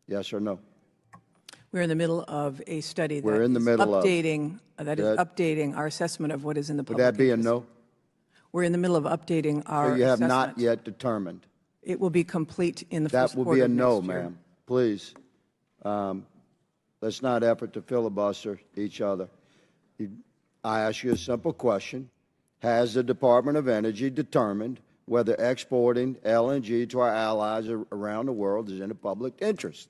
Yes or no? We're in the middle of a study We're in the middle of. that is updating our assessment of what is in the Would public that be a interest. no? We're in the middle of updating our So you have assessment. not yet determined. It will be complete in the That first will quarter be a of no, next year. ma'am. Please. Let's not effort to filibuster each other. I ask you a simple question. Has the Department of Energy determined whether exporting LNG to our allies around the world is in the public interest?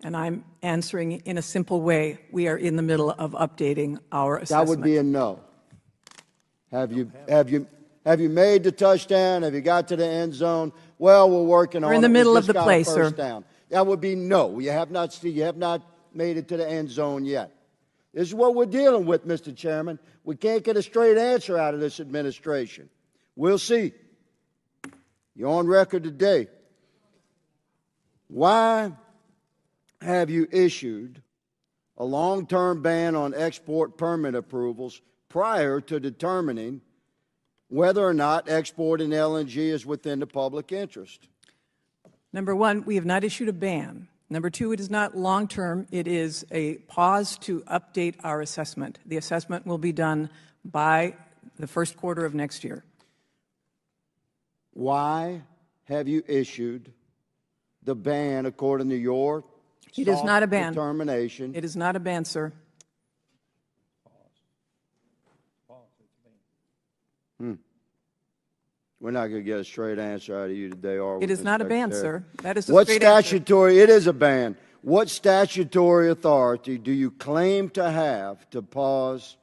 And I'm answering in a simple way. We are in the middle of updating our assessment. That would be a no. Have you made the touchdown? Have you got to the end zone? Well, we're working on it. We're in the middle of the play, first sir. Down. That would be no. You have not made it to the end zone yet. This is what we're dealing with, Mr. Chairman. We can't get a straight answer out of this administration. We'll see. You're on record today. Why have you issued a long-term ban on export permit approvals prior to determining whether or not exporting LNG is within the public interest? Number one, we have not issued a ban. Number two, it is not long-term. It is a pause to update our assessment. The assessment will be done by the first quarter of next year. Why have you issued the ban according to your It is not a ban. determination? It is not a ban, sir. We're not going to get a straight answer out of you today, are we? It is Mr. not a ban, Secretary? sir. That is a What straight answer. statutory? It is a ban. What statutory authority do you claim to have to pause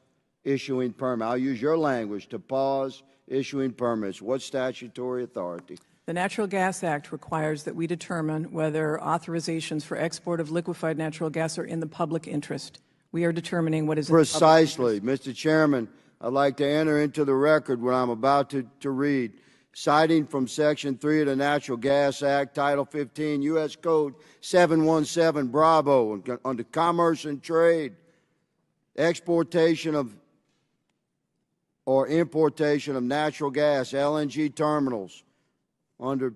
issuing permits? I'll use your language, to pause issuing permits. What statutory authority? The Natural Gas Act requires that we determine whether authorizations for export of liquefied natural gas are in the public interest. We are determining what is in the public Precisely. interest. Mr. Chairman, I'd like to enter into the record what I'm about to read. Citing from Section 3 of the Natural Gas Act, Title 15, U.S. Code 717, Bravo, under Commerce and Trade, exportation of or importation of natural gas, LNG terminals, under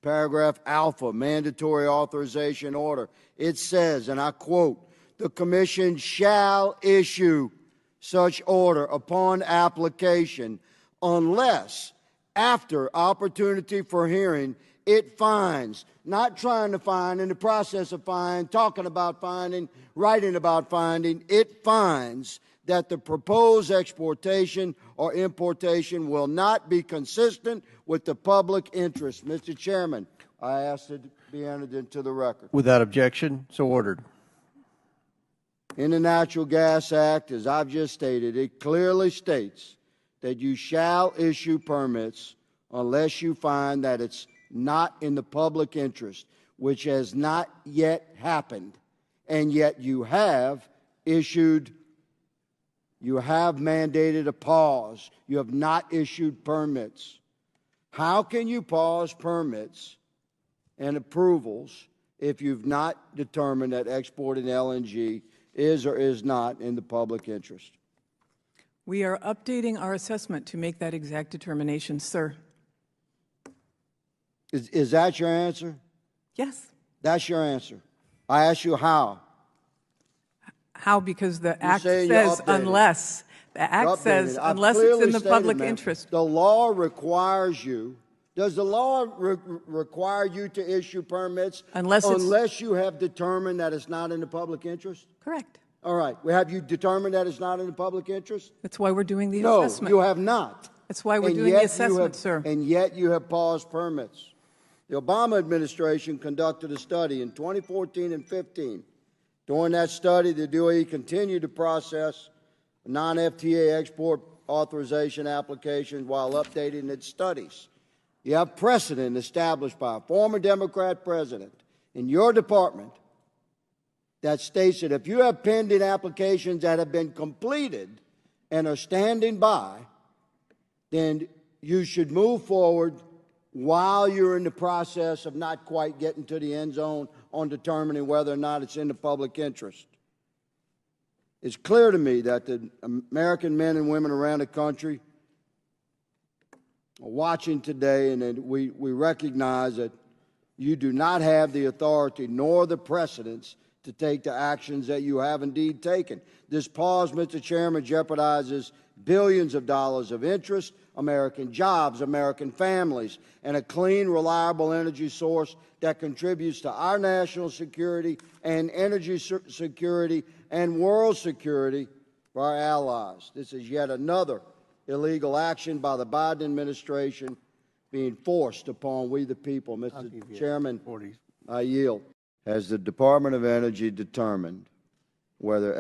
paragraph alpha, mandatory authorization order. It says, and I quote, "The Commission shall issue such order upon application unless, after opportunity for hearing, it finds," not trying to find, in the process of finding, talking about finding, writing about finding, it finds that the proposed exportation or importation will not be consistent with the public interest. Mr. Chairman, I ask it to be entered into the record. Without objection, so ordered. In the Natural Gas Act, as I've just stated, it clearly states that you shall issue permits unless you find that it's not in the public interest, which has not yet happened. And yet you have mandated a pause. You have not issued permits. How can you pause permits and approvals if you've not determined that exporting LNG is or is not in the public interest? We are updating our assessment to make that exact determination, sir. Is that your answer? Yes. That's your answer. I ask you how. How? Because the Act saying you're says updating. unless. The Act says I've unless it's clearly in the stated, public ma'am, interest. The law requires you. Does the law require you to issue permits Unless you have determined that it's not in the public interest? Correct. All right. Well, have you determined that it's not in the public interest? That's why we're doing the No, assessment. you have not. That's why we're And doing yet the you assessment, have, sir. And yet you have paused permits. The Obama administration conducted a study in 2014 and 15. During that study, the DOE continued to process non-FTA export authorization applications while updating its studies. You have precedent established by a former Democrat president in your department that states that if you have pending applications that have been completed and are standing by, then you should move forward while you're in the process of not quite getting to the end zone on determining whether or not it's in the public interest. It's clear to me that the American men and women around the country are watching today, and that we recognize that You do not have the authority nor the precedence to take the actions that you have indeed taken. This pause, Mr. Chairman, jeopardizes billions of dollars of interest, American jobs, American families, and a clean, reliable energy source that contributes to our national security and energy security and world security for our allies. This is yet another illegal action by the Biden administration being forced upon we the people. Mr. Chairman, I yield. Has the Department of Energy determined whether